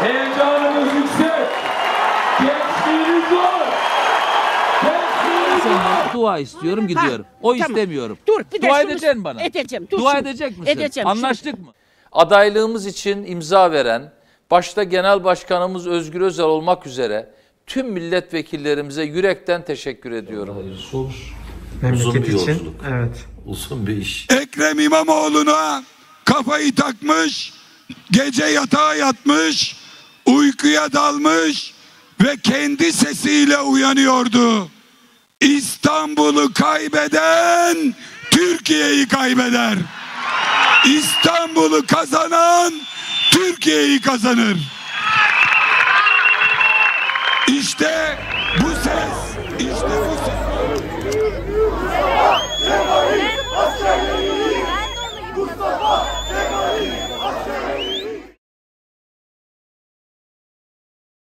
Heyecanımız yüksek. Gençliğimiz var. Gençliğimiz var. Dua istiyorum, gidiyorum. O tamam. istemiyorum. Dur, bir de Dua şunu- edeceksin bana. Edeceğim. Dur Dua şimdi. edecek misin? Edeceğim. Anlaştık mı? Adaylığımız için imza veren, başta Genel Başkanımız Özgür Özel olmak üzere tüm milletvekillerimize yürekten teşekkür ediyorum. Memleket Uzun bir için. yolculuk. Evet. Uzun bir iş. Ekrem İmamoğlu'na kafayı takmış, gece yatağa yatmış, uykuya dalmış ve kendi sesiyle uyanıyordu. İstanbul'u kaybeden Türkiye'yi kaybeder. İstanbul'u kazanan Türkiye'yi kazanır. İşte bu